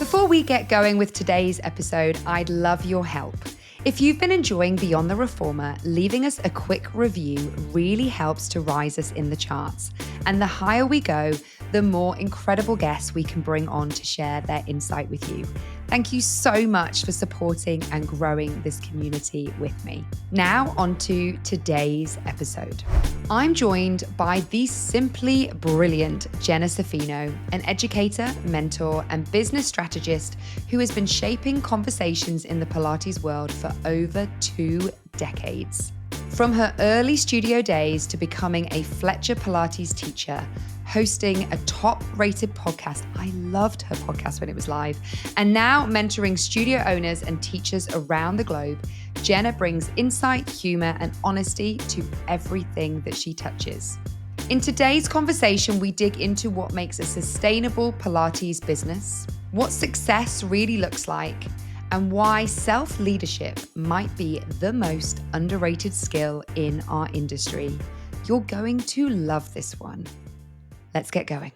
Before we get going with today's episode, I'd love your help. If you've been enjoying Beyond the Reformer, leaving us a quick review really helps to rise us in the charts. And the higher we go, the more incredible guests we can bring on to share their insight with you. Thank you so much for supporting and growing this community with me. Now, on to today's episode. I'm joined by the simply brilliant Jenna Zaffino, an educator, mentor, and business strategist who has been shaping conversations in the Pilates world for over 2 decades. From her early studio days to becoming a Fletcher Pilates teacher, hosting a top-rated podcast. I loved her podcast when it was live. And now mentoring studio owners and teachers around the globe, Jenna brings insight, humor, and honesty to everything that she touches. In today's conversation, we dig into what makes a sustainable Pilates business, what success really looks like, and why self-leadership might be the most underrated skill in our industry. You're going to love this one. Let's get going.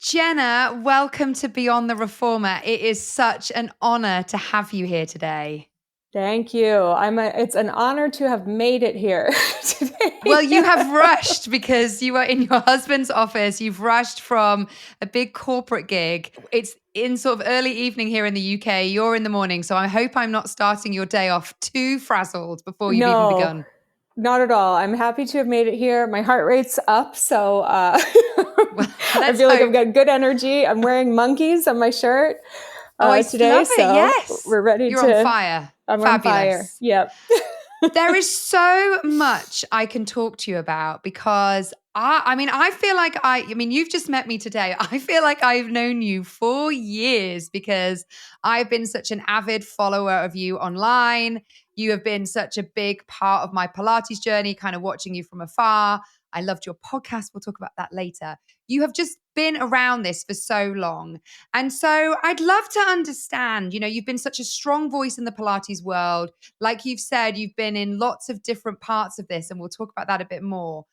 Jenna, welcome to Beyond the Reformer. It is such an honor to have you here today. Thank you. It's an honor to have made it here today. Well, you have rushed because you were in your husband's office. You've rushed from a big corporate gig. It's in sort of early evening here in the UK. You're in the morning. So I hope I'm not starting your day off too frazzled before you've even begun. Not at all. I'm happy to have made it here. My heart rate's up. So I feel like I've got good energy. I'm wearing monkeys on my shirt today. Love it. So yes. We're ready You're on fire. I'm Fabulous. on fire. Yep. There is so much I can talk to you about because I feel like you've just met me today. I feel like I've known you for years because I've been such an avid follower of you online. You have been such a big part of my Pilates journey, kind of watching you from afar. I loved your podcast. We'll talk about that later. You have just been around this for so long. And so I'd love to understand, you've been such a strong voice in the Pilates world. Like you've said, you've been in lots of different parts of this, and we'll talk about that a bit more.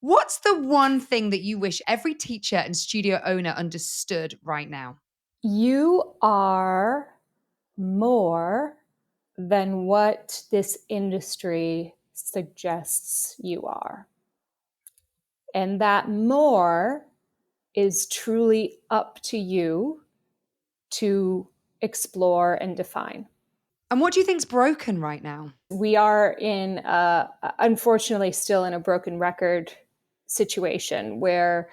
What's the one thing that you wish every teacher and studio owner understood right now? You are more than what this industry suggests you are. And that more is truly up to you to explore and define. And what do you think's broken right now? We are unfortunately, still in a broken record situation where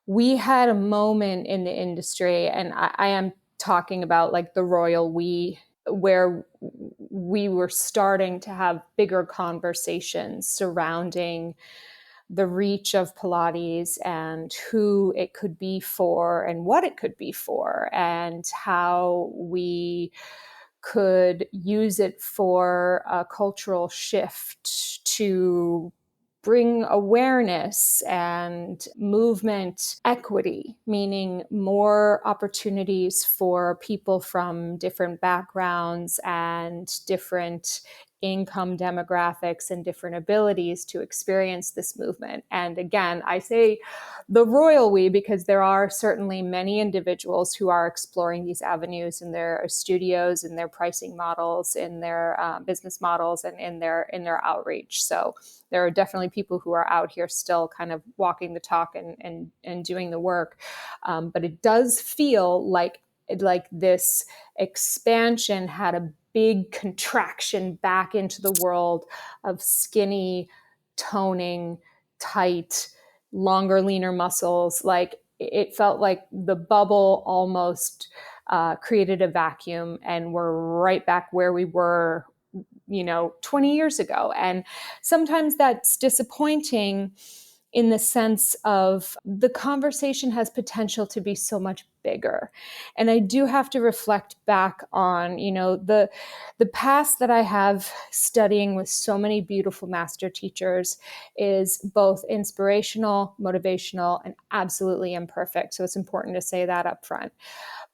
we had a moment in the industry, and I am talking about like the royal we, where we were starting to have bigger conversations surrounding the reach of Pilates and who it could be for and what it could be for and how we could use it for a cultural shift to bring awareness and movement equity, meaning more opportunities for people from different backgrounds and different income demographics and different abilities to experience this movement. And again, I say the royal we because there are certainly many individuals who are exploring these avenues in their studios, in their pricing models, in their business models, and in their outreach. So there are definitely people who are out here still kind of walking the talk and doing the work. But it does feel like this expansion had a big contraction back into the world of skinny, toning, tight, longer, leaner muscles. Like it felt like the bubble almost created a vacuum, and we're right back where we were 20 years ago. And sometimes that's disappointing in the sense of the conversation has potential to be so much bigger. And I do have to reflect back on, the past that I have studying with so many beautiful master teachers is both inspirational, motivational, and absolutely imperfect. So it's important to say that up front.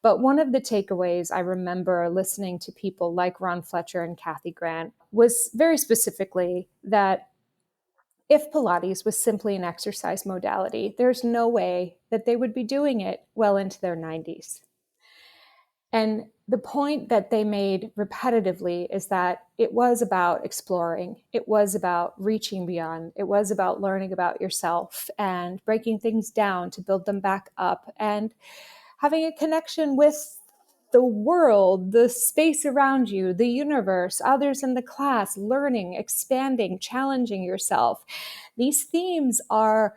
But one of the takeaways I remember listening to people like Ron Fletcher and Kathy Grant was very specifically that if Pilates was simply an exercise modality, there's no way that they would be doing it well into their 90s. And the point that they made repetitively is that it was about exploring. It was about reaching beyond. It was about learning about yourself and breaking things down to build them back up and having a connection with the world, the space around you, the universe, others in the class, learning, expanding, challenging yourself. These themes are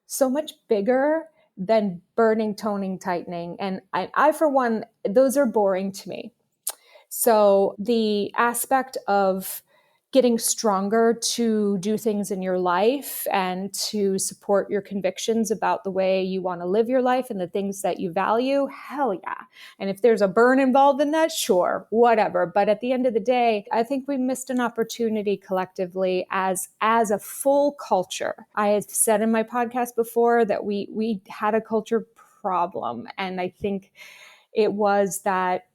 so much bigger than burning, toning, tightening. And I, for one, those are boring to me. So the aspect of getting stronger to do things in your life and to support your convictions about the way you want to live your life and the things that you value, hell yeah. And if there's a burn involved in that, sure, whatever. But at the end of the day, I think we missed an opportunity collectively as a full culture. I have said in my podcast before that we had a culture problem. And I think it was that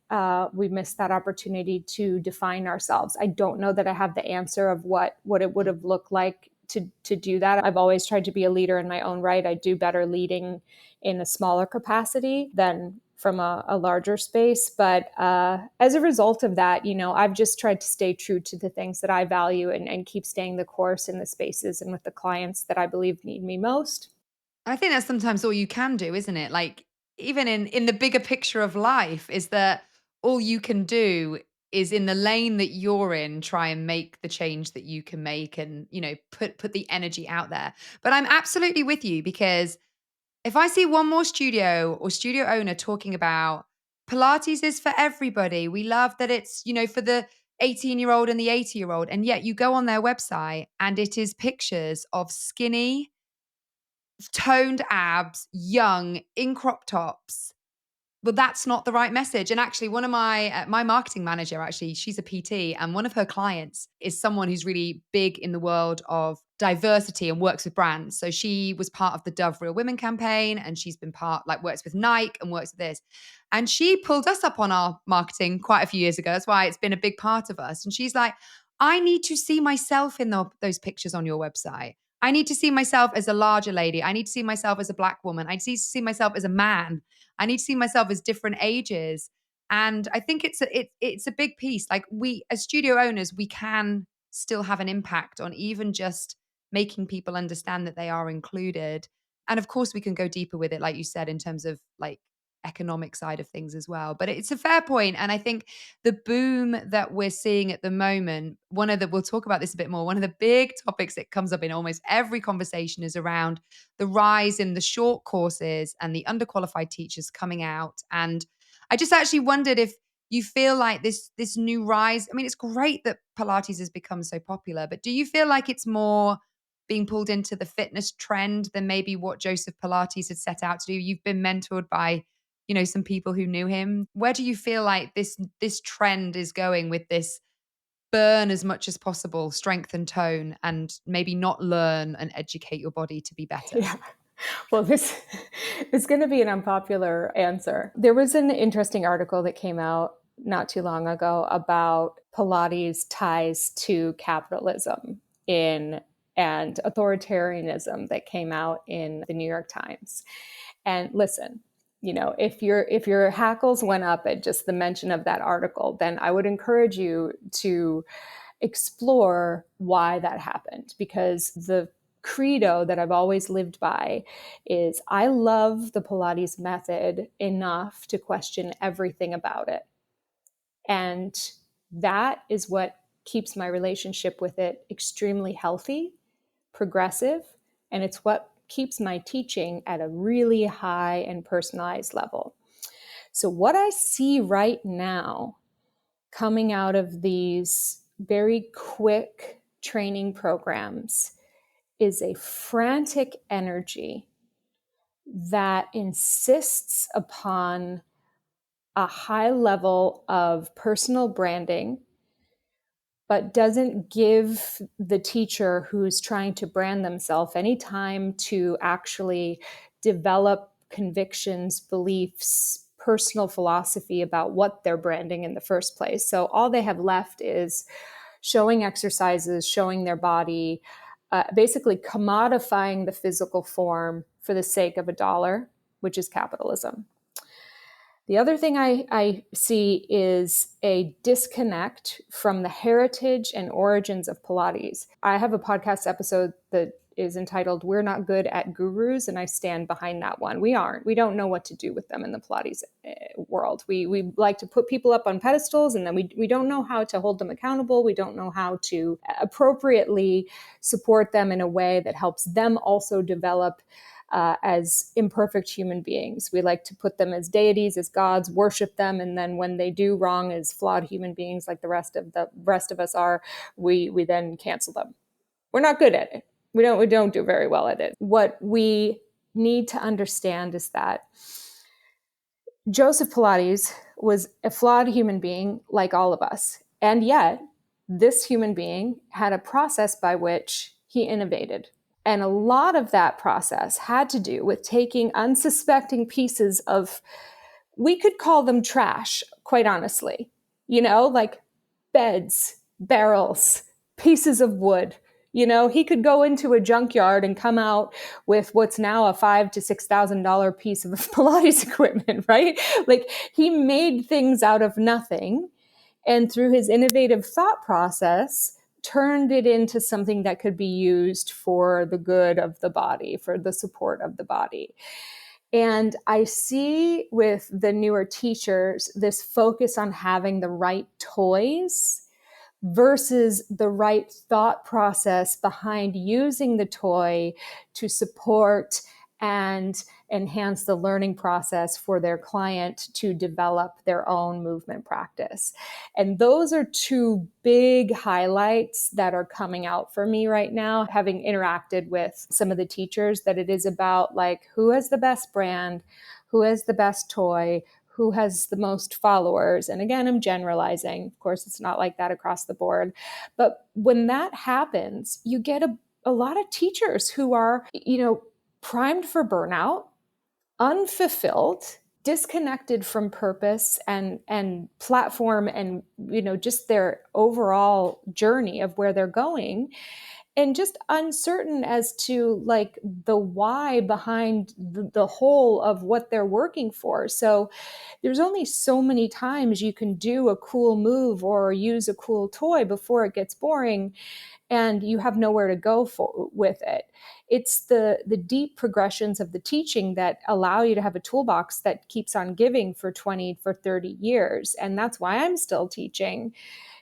we missed that opportunity to define ourselves. I don't know that I have the answer of what it would have looked like to do that. I've always tried to be a leader in my own right. I do better leading in a smaller capacity than from a larger space. But as a result of that, I've just tried to stay true to the things that I value and keep staying the course in the spaces and with the clients that I believe need me most. I think that's sometimes all you can do, isn't it? Like even in the bigger picture of life is that all you can do is in the lane that you're in try and make the change that you can make and put the energy out there. But I'm absolutely with you because if I see one more studio or studio owner talking about Pilates is for everybody. We love that it's, for the 18-year-old and the 80-year-old. And yet you go on their website and it is pictures of skinny toned abs, young, in crop tops. But that's not the right message. And actually, one of my marketing manager, actually, she's a PT, and one of her clients is someone who's really big in the world of diversity and works with brands. So she was part of the Dove Real Women campaign, and she's been works with Nike and works with this. And she pulled us up on our marketing quite a few years ago. That's why it's been a big part of us. And she's like, I need to see myself in those pictures on your website. I need to see myself as a larger lady. I need to see myself as a Black woman. I need to see myself as a man. I need to see myself as different ages. And I think it's a big piece. Like we, as studio owners, we can still have an impact on even just making people understand that they are included. And of course, we can go deeper with it, like you said, in terms of like economic side of things as well. But it's a fair point. And I think the boom that we're seeing at the moment, we'll talk about this a bit more. One of the big topics that comes up in almost every conversation is around the rise in the short courses and the underqualified teachers coming out. And I just actually wondered if you feel like this new rise. I mean, it's great that Pilates has become so popular, but do you feel like it's more being pulled into the fitness trend than maybe what Joseph Pilates had set out to do? You've been mentored by, some people who knew him. Where do you feel like this trend is going with this burn as much as possible, strength and tone, and maybe not learn and educate your body to be better? Yeah. Well, this is going to be an unpopular answer. There was an interesting article that came out not too long ago about Pilates' ties to capitalism and authoritarianism that came out in the New York Times. And listen, if your hackles went up at just the mention of that article, then I would encourage you to explore why that happened, because the credo that I've always lived by is I love the Pilates method enough to question everything about it. And that is what keeps my relationship with it extremely healthy, progressive, and it's what keeps my teaching at a really high and personalized level. So what I see right now coming out of these very quick training programs is a frantic energy that insists upon a high level of personal branding, but doesn't give the teacher who's trying to brand themselves any time to actually develop convictions, beliefs, personal philosophy about what they're branding in the first place. So all they have left is showing exercises, showing their body, basically commodifying the physical form for the sake of a dollar, which is capitalism. The other thing I see is a disconnect from the heritage and origins of Pilates. I have a podcast episode that is entitled "We're Not Good at Gurus," and I stand behind that one. We aren't. We don't know what to do with them in the Pilates world. We like to put people up on pedestals, and then we don't know how to hold them accountable. We don't know how to appropriately support them in a way that helps them also develop as imperfect human beings. We like to put them as deities, as gods, worship them, and then when they do wrong as flawed human beings, like the rest of us are, we then cancel them. We're not good at it. We don't do very well at it. What we need to understand is that Joseph Pilates was a flawed human being like all of us, and yet this human being had a process by which he innovated. And a lot of that process had to do with taking unsuspecting pieces of, we could call them trash, quite honestly, like beds, barrels, pieces of wood. He could go into a junkyard and come out with what's now a $5,000 to $6,000 piece of Pilates equipment, right? Like he made things out of nothing. And through his innovative thought process, turned it into something that could be used for the good of the body, for the support of the body. And I see with the newer teachers this focus on having the right toys versus the right thought process behind using the toy to support and enhance the learning process for their client to develop their own movement practice. And those are two big highlights that are coming out for me right now, having interacted with some of the teachers, that it is about like who has the best brand, who has the best toy, who has the most followers. And again, I'm generalizing. Of course, it's not like that across the board. But when that happens, you get a lot of teachers who are, primed for burnout, unfulfilled, disconnected from purpose and platform and, just their overall journey of where they're going, and just uncertain as to like the why behind the whole of what they're working for. So there's only so many times you can do a cool move or use a cool toy before it gets boring and you have nowhere to go with it. It's the deep progressions of the teaching that allow you to have a toolbox that keeps on giving for 20, for 30 years. And that's why I'm still teaching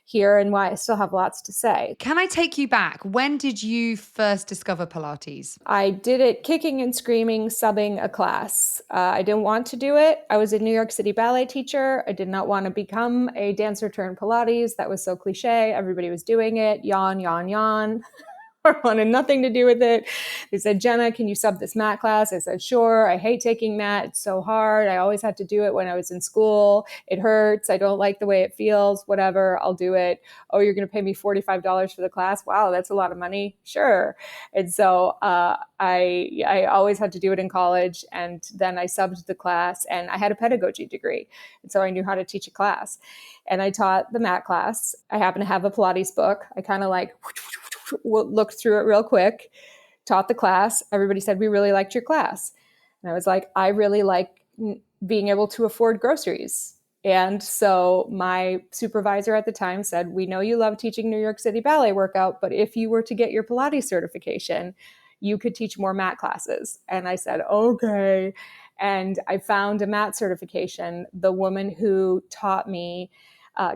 here and why I still have lots to say. Can I take you back? When did you first discover Pilates? I did it kicking and screaming, subbing a class. I didn't want to do it. I was a New York City ballet teacher. I did not want to become a dancer turned Pilates. That was so cliche. Everybody was doing it. Yawn, yawn, yawn. I wanted nothing to do with it. They said, Jenna, can you sub this mat class? I said, sure. I hate taking mat. It's so hard. I always had to do it when I was in school. It hurts. I don't like the way it feels. Whatever. I'll do it. Oh, you're going to pay me $45 for the class? Wow, that's a lot of money. Sure. And so I always had to do it in college. And then I subbed the class and I had a pedagogy degree. And so I knew how to teach a class. And I taught the mat class. I happen to have a Pilates book. I kind of like looked through it real quick, taught the class. Everybody said, we really liked your class. And I was like, I really like being able to afford groceries. And so my supervisor at the time said, we know you love teaching New York City ballet workout, but if you were to get your Pilates certification, you could teach more mat classes. And I said, okay. And I found a mat certification. The woman who taught me,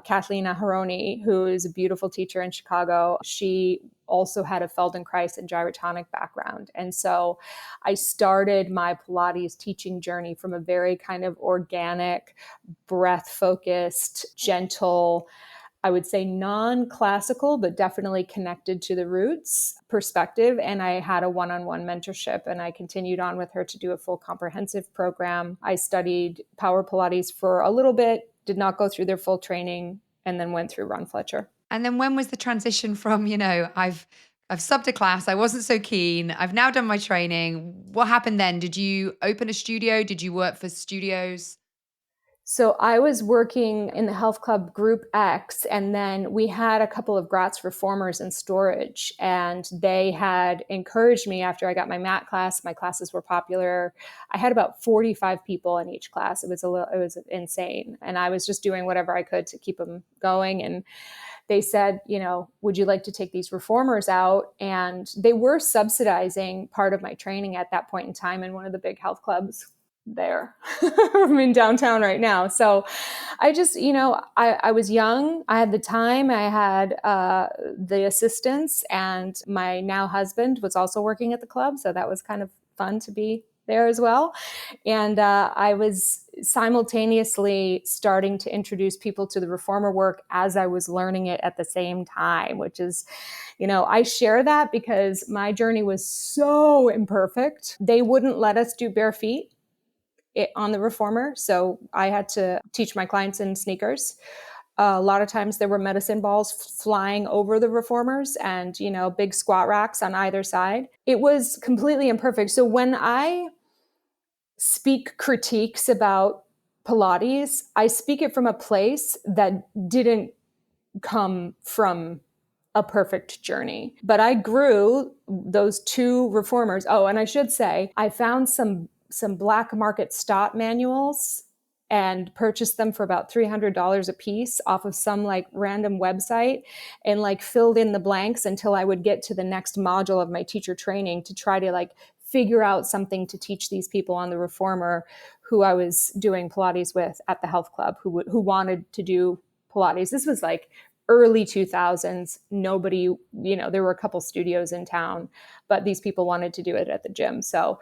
Kathleen Aharoni, who is a beautiful teacher in Chicago, she also had a Feldenkrais and gyrotonic background. And so I started my Pilates teaching journey from a very kind of organic, breath-focused, gentle, I would say non-classical, but definitely connected to the roots perspective. And I had a one-on-one mentorship and I continued on with her to do a full comprehensive program. I studied Power Pilates for a little bit, did not go through their full training, and then went through Ron Fletcher. And then when was the transition from, I've subbed a class, I wasn't so keen, I've now done my training. What happened then? Did you open a studio? Did you work for studios? So I was working in the health club group X, and then we had a couple of Gratz reformers in storage, and they had encouraged me after I got my mat class. My classes were popular. I had about 45 people in each class. It was insane. And I was just doing whatever I could to keep them going. And they said, would you like to take these reformers out? And they were subsidizing part of my training at that point in time in one of the big health clubs there. I'm in downtown right now. So I just, I was young. I had the time. I had the assistants, and my now husband was also working at the club. So that was kind of fun to be there as well. And I was simultaneously starting to introduce people to the reformer work as I was learning it at the same time, which is, I share that because my journey was so imperfect. They wouldn't let us do bare feet on the reformer. So I had to teach my clients in sneakers. A lot of times there were medicine balls flying over the reformers and, big squat racks on either side. It was completely imperfect. So when I speak critiques about Pilates, I speak it from a place that didn't come from a perfect journey. But I grew those two reformers. Oh, and I should say, I found some black market Stott manuals and purchased them for about $300 a piece off of some like random website, and like filled in the blanks until I would get to the next module of my teacher training to try to like figure out something to teach these people on the reformer who I was doing Pilates with at the health club, who wanted to do Pilates. This was like early 2000s. Nobody, there were a couple studios in town, but these people wanted to do it at the gym. So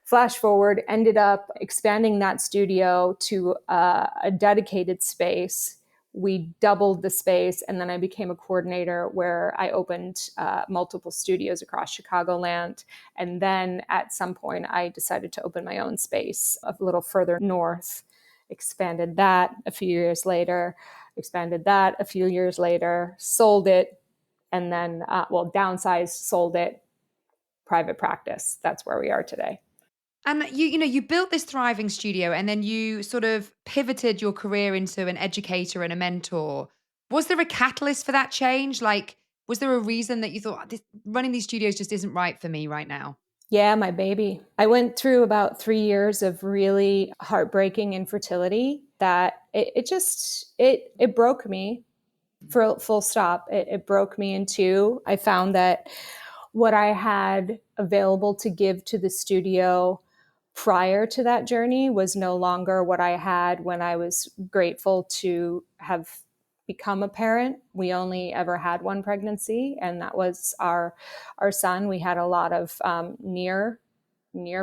flash forward, ended up expanding that studio to a dedicated space. We doubled the space, and then I became a coordinator where I opened multiple studios across Chicagoland. And then at some point, I decided to open my own space a little further north, expanded that a few years later, sold it, and then, downsized, sold it, private practice. That's where we are today. And you built this thriving studio, and then you sort of pivoted your career into an educator and a mentor. Was there a catalyst for that change? Like, was there a reason that you thought running these studios just isn't right for me right now? Yeah, my baby. I went through about 3 years of really heartbreaking infertility that it broke me, for full stop. It broke me in two. I found that what I had available to give to the studio prior to that journey was no longer what I had when I was grateful to have become a parent. We only ever had one pregnancy, and that was our son. We had a lot of near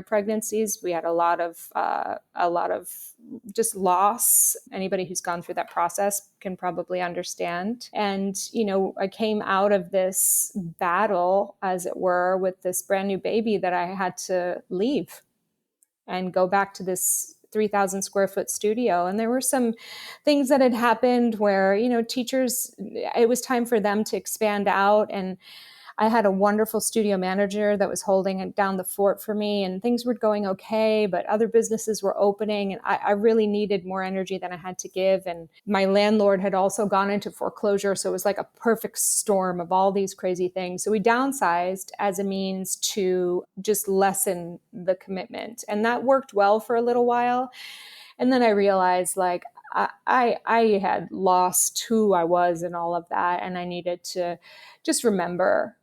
pregnancies. We had a lot of just loss. Anybody who's gone through that process can probably understand. And I came out of this battle, as it were, with this brand new baby that I had to leave and go back to this 3,000 square foot studio. And there were some things that had happened where, teachers, it was time for them to expand out. And I had a wonderful studio manager that was holding it down the fort for me, and things were going okay, but other businesses were opening, and I really needed more energy than I had to give. And my landlord had also gone into foreclosure, so it was like a perfect storm of all these crazy things. So we downsized as a means to just lessen the commitment, and that worked well for a little while. And then I realized, like, I had lost who I was and all of that, and I needed to just remember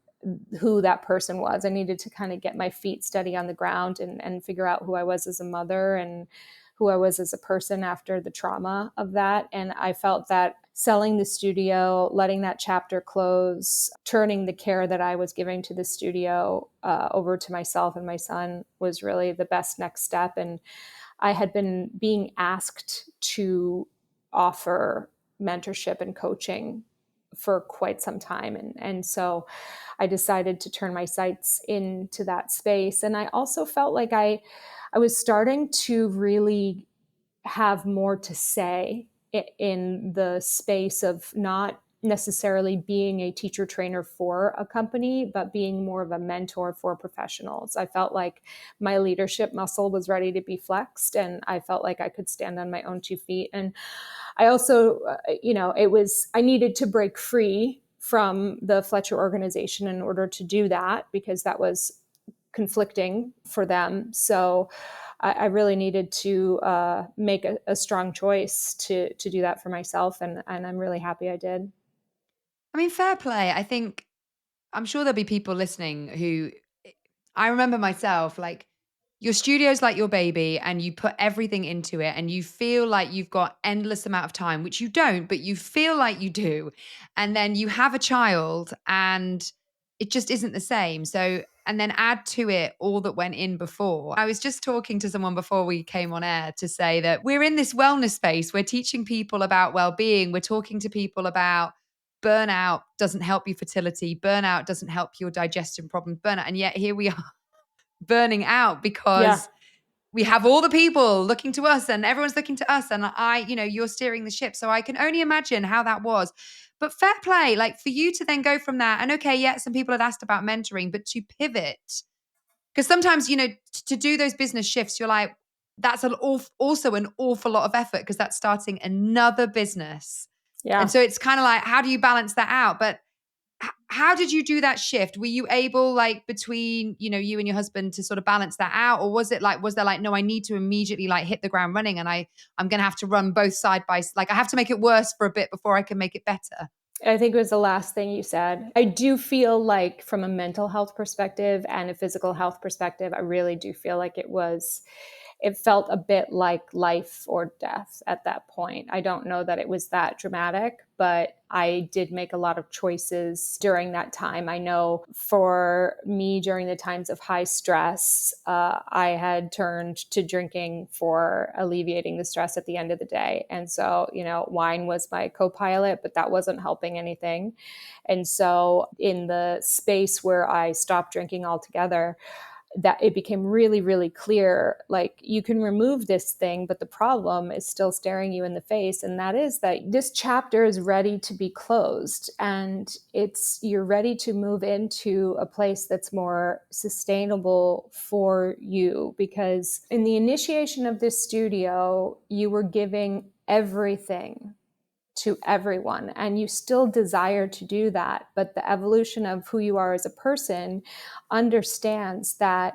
who that person was. I needed to kind of get my feet steady on the ground and figure out who I was as a mother and who I was as a person after the trauma of that. And I felt that selling the studio, letting that chapter close, turning the care that I was giving to the studio over to myself and my son was really the best next step. And I had been being asked to offer mentorship and coaching for quite some time. And so I decided to turn my sights into that space. And I also felt like I was starting to really have more to say in the space of not necessarily being a teacher trainer for a company, but being more of a mentor for professionals. I felt like my leadership muscle was ready to be flexed, and I felt like I could stand on my own 2 feet. And I also, I needed to break free from the Fletcher organization in order to do that, because that was conflicting for them. So I really needed to make a strong choice to do that for myself, and I'm really happy I did. I mean, fair play. I think I'm sure there'll be people listening who I remember myself, like, your studio's like your baby and you put everything into it and you feel like you've got endless amount of time, which you don't, but you feel like you do. And then you have a child and it just isn't the same. So, and then add to it all that went in before. I was just talking to someone before we came on air to say that we're in this wellness space. We're teaching people about well-being. We're talking to people about burnout doesn't help your fertility. Burnout doesn't help your digestion problems. Burnout. And yet here we are burning out Yeah. because we have all the people looking to us and everyone's looking to us. And you're steering the ship. So I can only imagine how that was. But fair play, like for you to then go from that. And okay, yeah, some people had asked about mentoring, but to pivot, because sometimes, to do those business shifts, you're like, that's also an awful lot of effort because that's starting another business. And Yeah. so it's kind of like, how do you balance that out? But how did you do that shift? Were you able, like, between, you and your husband to sort of balance that out? Or was there like, no, I need to immediately like hit the ground running and I'm going to have to run both like, I have to make it worse for a bit before I can make it better? I think it was the last thing you said. I do feel like, from a mental health perspective and a physical health perspective, I really do feel like it felt a bit like life or death at that point. I don't know that it was that dramatic, but I did make a lot of choices during that time. I know for me, during the times of high stress, I had turned to drinking for alleviating the stress at the end of the day. And so, wine was my co-pilot, but that wasn't helping anything. And so in the space where I stopped drinking altogether, that it became really, really clear, like, you can remove this thing, but the problem is still staring you in the face. And that is that this chapter is ready to be closed, and you're ready to move into a place that's more sustainable for you. Because in the initiation of this studio, you were giving everything to everyone, and you still desire to do that, but the evolution of who you are as a person understands that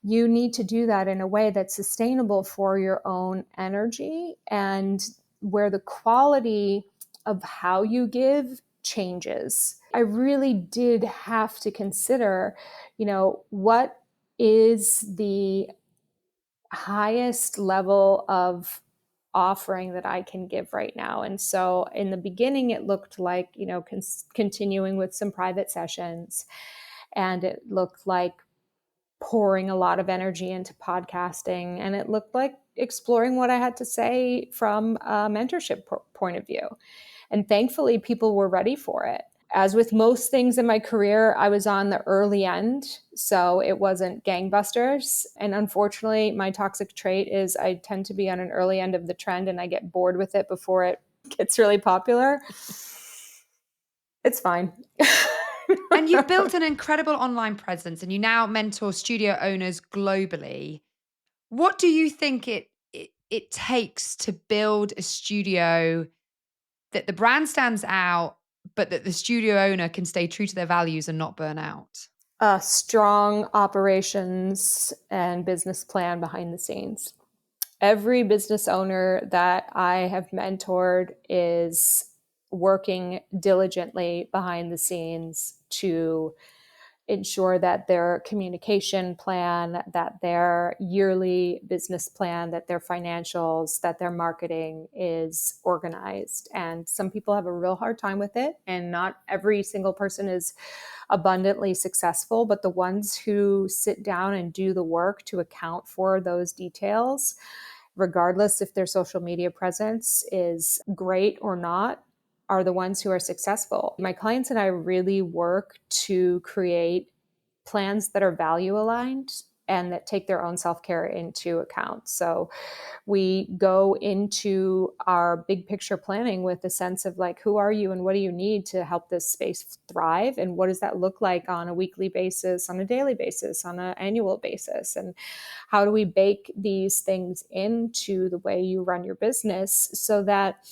you need to do that in a way that's sustainable for your own energy, and where the quality of how you give changes. I really did have to consider, what is the highest level of offering that I can give right now. And so in the beginning, it looked like, continuing with some private sessions, and it looked like pouring a lot of energy into podcasting, and it looked like exploring what I had to say from a mentorship point of view. And thankfully, people were ready for it. As with most things in my career, I was on the early end, so it wasn't gangbusters. And unfortunately, my toxic trait is I tend to be on an early end of the trend, and I get bored with it before it gets really popular. It's fine. And you've built an incredible online presence and you now mentor studio owners globally. What do you think it takes to build a studio that the brand stands out, but that the studio owner can stay true to their values and not burn out? Strong operations and business plan behind the scenes. Every business owner that I have mentored is working diligently behind the scenes to ensure that their communication plan, that their yearly business plan, that their financials, that their marketing is organized. And some people have a real hard time with it, and not every single person is abundantly successful, but the ones who sit down and do the work to account for those details, regardless if their social media presence is great or not, are the ones who are successful. My clients and I really work to create plans that are value aligned, and that take their own self-care into account. So we go into our big picture planning with a sense of like, who are you and what do you need to help this space thrive? And what does that look like on a weekly basis, on a daily basis, on an annual basis? And how do we bake these things into the way you run your business so that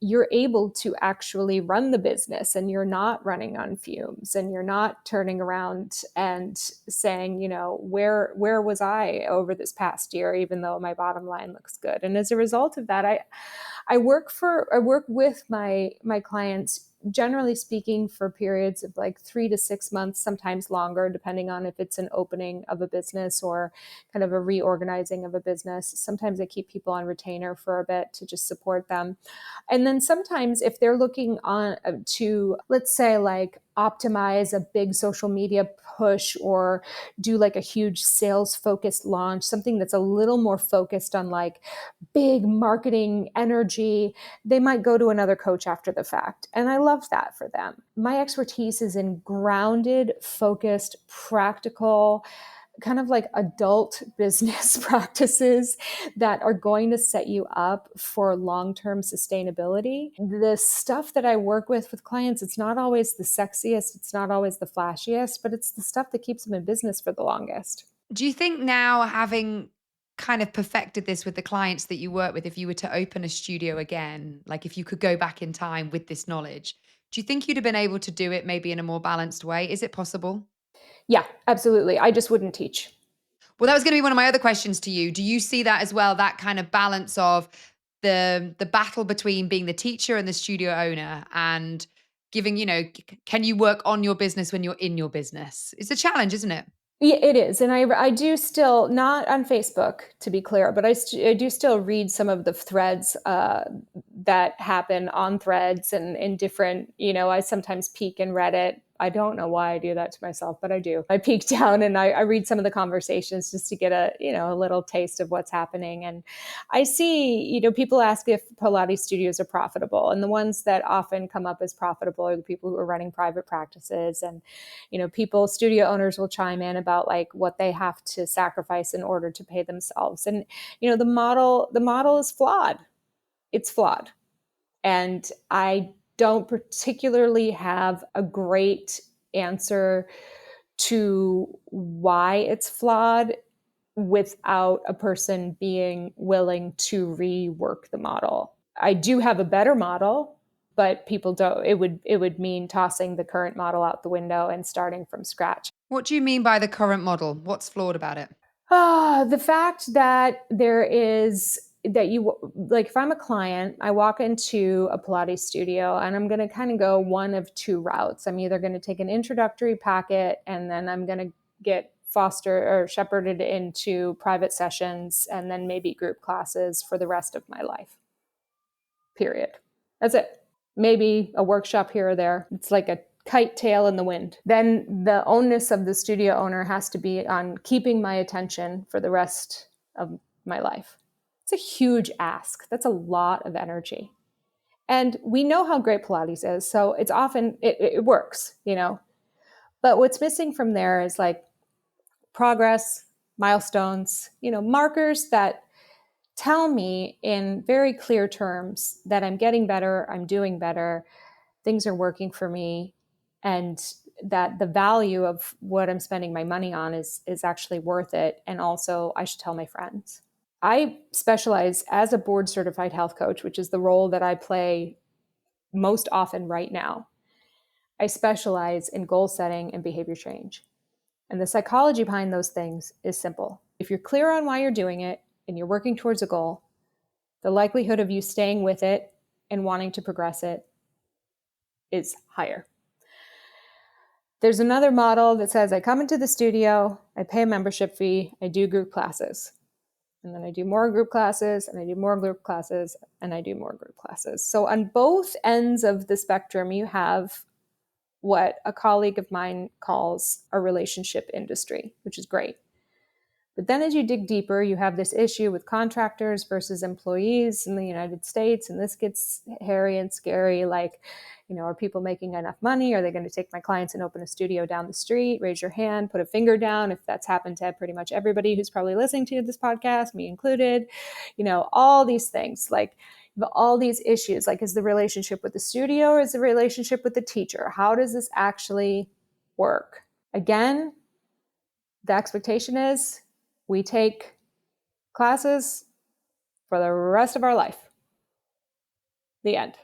you're able to actually run the business and you're not running on fumes and you're not turning around and saying, where was I over this past year, even though my bottom line looks good. And as a result of that, I work with my clients, generally speaking, for periods of like 3 to 6 months, sometimes longer, depending on if it's an opening of a business or kind of a reorganizing of a business. Sometimes I keep people on retainer for a bit to just support them. And then sometimes if they're looking on to, let's say, like optimize a big social media push or do like a huge sales focused launch, something that's a little more focused on like big marketing energy, they might go to another coach after the fact. And I love that for them. My expertise is in grounded, focused, practical, kind of like adult business practices that are going to set you up for long-term sustainability. The stuff that I work with clients, it's not always the sexiest, it's not always the flashiest, but it's the stuff that keeps them in business for the longest. Do you think now, having kind of perfected this with the clients that you work with, if you were to open a studio again, like if you could go back in time with this knowledge, do you think you'd have been able to do it maybe in a more balanced way? Is it possible? Yeah, absolutely. I just wouldn't teach. Well, that was going to be one of my other questions to you. Do you see that as well, that kind of balance of the battle between being the teacher and the studio owner and giving, can you work on your business when you're in your business? It's a challenge, isn't it? Yeah, it is. And I do still, not on Facebook, to be clear, but I do still read some of the threads that happen on threads and in different, I sometimes peek in Reddit. I don't know why I do that to myself, but I do. I peek down and I read some of the conversations just to get a little taste of what's happening. And I see, people ask if Pilates studios are profitable. And the ones that often come up as profitable are the people who are running private practices. And studio owners will chime in about like what they have to sacrifice in order to pay themselves. And, the model is flawed. It's flawed. And I don't particularly have a great answer to why it's flawed without a person being willing to rework the model. I do have a better model, but people don't. It would mean tossing the current model out the window and starting from scratch. What do you mean by the current model? What's flawed about it? The fact that if I'm a client, I walk into a Pilates studio and I'm going to kind of go one of two routes. I'm either going to take an introductory packet and then I'm going to get fostered or shepherded into private sessions and then maybe group classes for the rest of my life. Period. That's it. Maybe a workshop here or there. It's like a kite tail in the wind. Then the onus of the studio owner has to be on keeping my attention for the rest of my life. It's a huge ask. That's a lot of energy. And we know how great Pilates is. So it's often, it works, But what's missing from there is like progress, milestones, markers that tell me in very clear terms that I'm getting better, I'm doing better, things are working for me, and that the value of what I'm spending my money on is actually worth it. And also I should tell my friends. I specialize as a board certified health coach, which is the role that I play most often right now. I specialize in goal setting and behavior change. And the psychology behind those things is simple. If you're clear on why you're doing it and you're working towards a goal, the likelihood of you staying with it and wanting to progress it is higher. There's another model that says I come into the studio, I pay a membership fee, I do group classes. And then I do more group classes, and I do more group classes, and I do more group classes. So on both ends of the spectrum, you have what a colleague of mine calls a relationship industry, which is great. But then as you dig deeper, you have this issue with contractors versus employees in the United States. And this gets hairy and scary. Like, are people making enough money? Are they going to take my clients and open a studio down the street? Raise your hand, put a finger down if that's happened to pretty much everybody who's probably listening to this podcast, me included. All these things, like all these issues, like, is the relationship with the studio or is the relationship with the teacher? How does this actually work? Again, the expectation is we take classes for the rest of our life. The end.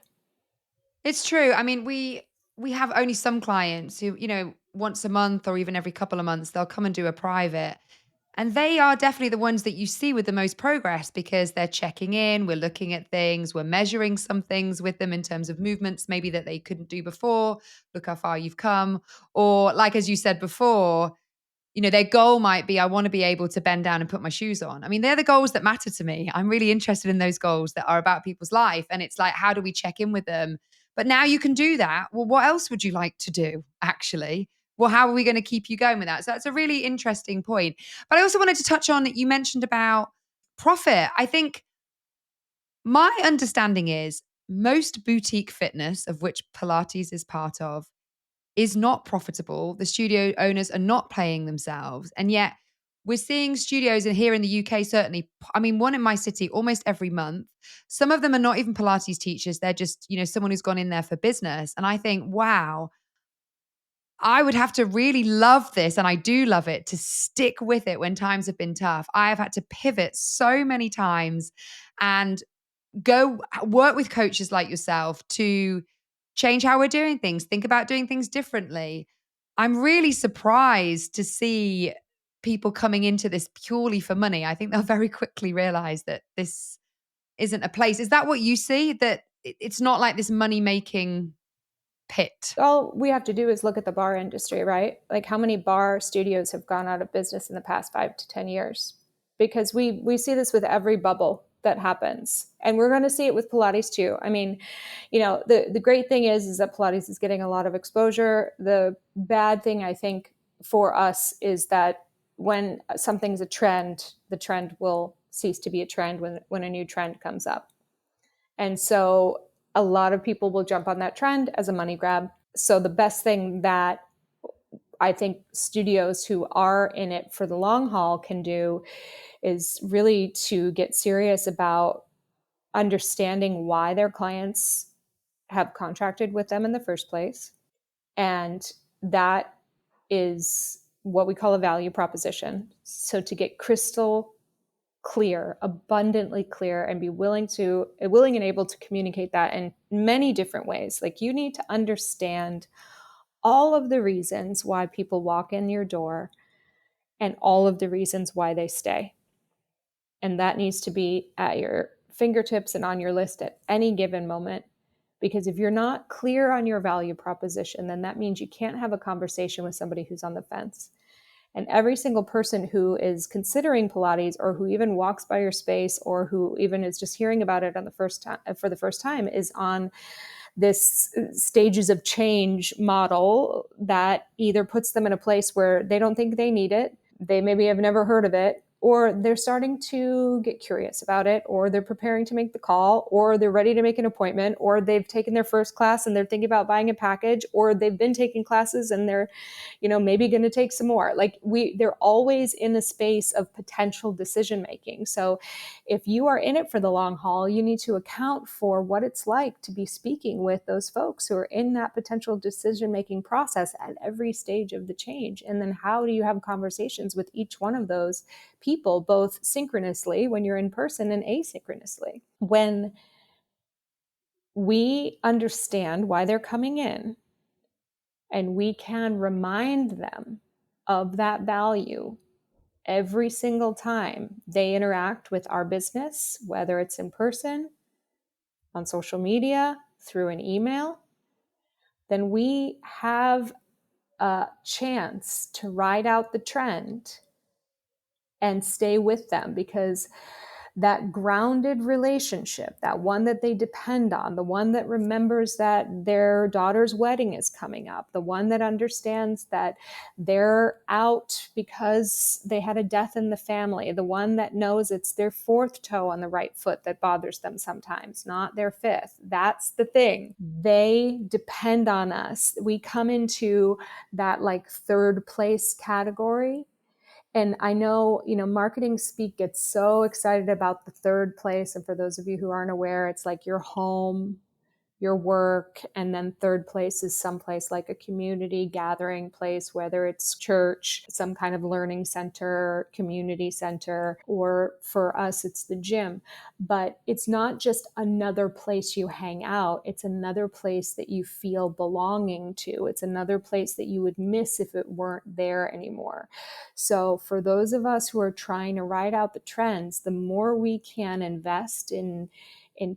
It's true. I mean, we have only some clients who, once a month or even every couple of months, they'll come and do a private. And they are definitely the ones that you see with the most progress because they're checking in, we're looking at things, we're measuring some things with them in terms of movements, maybe that they couldn't do before. Look how far you've come. Or like, as you said before, their goal might be, I want to be able to bend down and put my shoes on. I mean, they're the goals that matter to me. I'm really interested in those goals that are about people's life. And it's like, how do we check in with them? But now you can do that. Well, what else would you like to do, actually? Well, how are we going to keep you going with that? So that's a really interesting point. But I also wanted to touch on, you mentioned about profit. I think my understanding is most boutique fitness, of which Pilates is part of, is not profitable. The studio owners are not paying themselves. And yet we're seeing studios, and here in the UK, certainly, I mean, one in my city almost every month. Some of them are not even Pilates teachers. They're just, someone who's gone in there for business. And I think, wow, I would have to really love this. And I do love it, to stick with it when times have been tough. I have had to pivot so many times and go work with coaches like yourself to change how we're doing things, think about doing things differently. I'm really surprised to see people coming into this purely for money. I think they'll very quickly realize that this isn't a place. Is that what you see? That it's not like this money making pit? All we have to do is look at the bar industry, right? Like, how many bar studios have gone out of business in the past 5 to 10 years? Because we see this with every bubble that happens. And we're going to see it with Pilates too. I mean, the great thing is that Pilates is getting a lot of exposure. The bad thing, I think, for us is that when something's a trend, the trend will cease to be a trend when a new trend comes up. And so a lot of people will jump on that trend as a money grab. So the best thing that I think studios who are in it for the long haul can do is really to get serious about understanding why their clients have contracted with them in the first place. And that is what we call a value proposition. So to get crystal clear, abundantly clear, and be willing and able to communicate that in many different ways. Like, you need to understand all of the reasons why people walk in your door and all of the reasons why they stay. And that needs to be at your fingertips and on your list at any given moment. Because if you're not clear on your value proposition, then that means you can't have a conversation with somebody who's on the fence. And every single person who is considering Pilates, or who even walks by your space, or who even is just hearing about it for the first time, is on this stages of change model that either puts them in a place where they don't think they need it, they maybe have never heard of it, or they're starting to get curious about it, or they're preparing to make the call, or they're ready to make an appointment, or they've taken their first class and they're thinking about buying a package, or they've been taking classes and they're, maybe going to take some more. Like, they're always in a space of potential decision making. So if you are in it for the long haul, you need to account for what it's like to be speaking with those folks who are in that potential decision making process at every stage of the change. And then how do you have conversations with each one of those people, both synchronously when you're in person and asynchronously? When we understand why they're coming in, and we can remind them of that value every single time they interact with our business, whether it's in person, on social media, through an email, then we have a chance to ride out the trend and stay with them. Because that grounded relationship, that one that they depend on, the one that remembers that their daughter's wedding is coming up, the one that understands that they're out because they had a death in the family, the one that knows it's their fourth toe on the right foot that bothers them sometimes, not their fifth. That's the thing. They depend on us. We come into that like third place category. And I know, marketing speak gets so excited about the third place. And for those of you who aren't aware, it's like your home, your work, and then third place is someplace like a community gathering place, whether it's church, some kind of learning center, community center, or for us, it's the gym. But it's not just another place you hang out. It's another place that you feel belonging to. It's another place that you would miss if it weren't there anymore. So for those of us who are trying to ride out the trends, the more we can invest in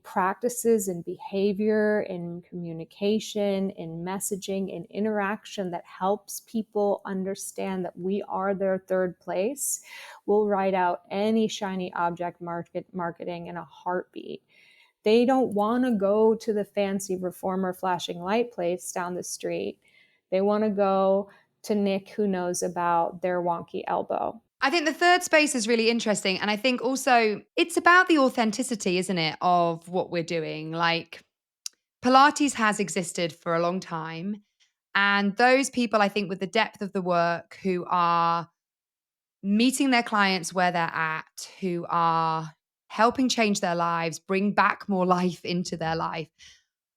practices and behavior, in communication, in messaging, in interaction that helps people understand that we are their third place, we'll ride out any shiny object marketing in a heartbeat. They don't want to go to the fancy reformer flashing light place down the street. They want to go to Nick, who knows about their wonky elbow. I think the third space is really interesting. And I think also it's about the authenticity, isn't it, of what we're doing? Like Pilates has existed for a long time. And those people, I think, with the depth of the work who are meeting their clients where they're at, who are helping change their lives, bring back more life into their life.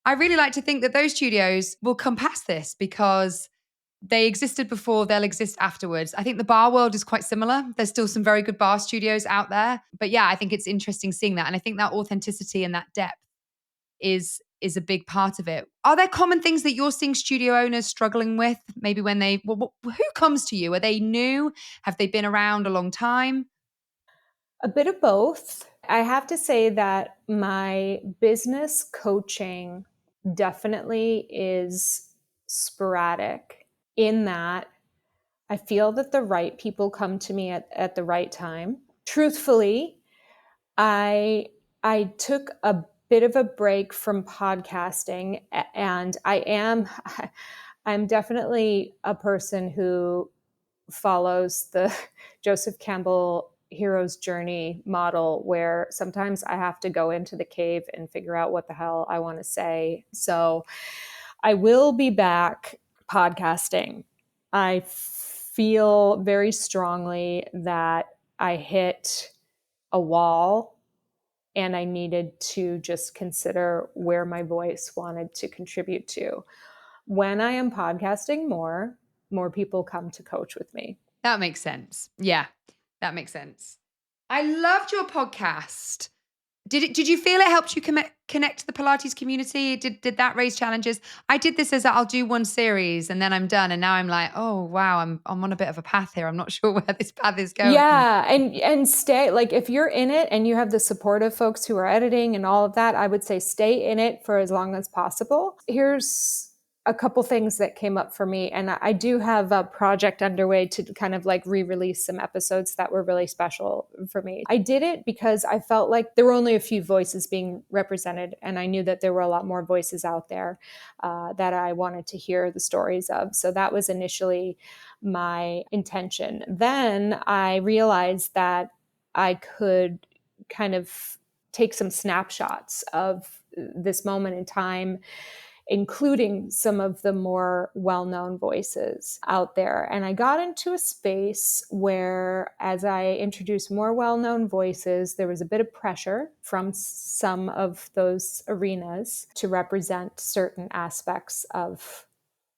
I really like to think that those studios will come past this because they existed before, they'll exist afterwards. I think the bar world is quite similar. There's still some very good bar studios out there. But yeah, I think it's interesting seeing that. And I think that authenticity and that depth is a big part of it. Are there common things that you're seeing studio owners struggling with? Maybe when who comes to you? Are they new? Have they been around a long time? A bit of both. I have to say that my business coaching definitely is sporadic in that I feel that the right people come to me at the right time. Truthfully, I took a bit of a break from podcasting, and I'm definitely a person who follows the Joseph Campbell hero's journey model, where sometimes I have to go into the cave and figure out what the hell I want to say. So I will be back podcasting. I feel very strongly that I hit a wall and I needed to just consider where my voice wanted to contribute to. When I am podcasting more people come to coach with me. That makes sense. Yeah, that makes sense. I loved your podcast. Did you feel it helped you connect to the Pilates community? Did that raise challenges? I did this as I'll do one series and then I'm done. And now I'm like, oh wow, I'm on a bit of a path here. I'm not sure where this path is going. Yeah, and stay, like, if you're in it and you have the support of folks who are editing and all of that, I would say stay in it for as long as possible. Here's a couple things that came up for me, and I do have a project underway to kind of like re-release some episodes that were really special for me. I did it because I felt like there were only a few voices being represented, and I knew that there were a lot more voices out there that I wanted to hear the stories of. So that was initially my intention. Then I realized that I could kind of take some snapshots of this moment in time, including some of the more well-known voices out there. And I got into a space where, as I introduced more well-known voices, there was a bit of pressure from some of those arenas to represent certain aspects of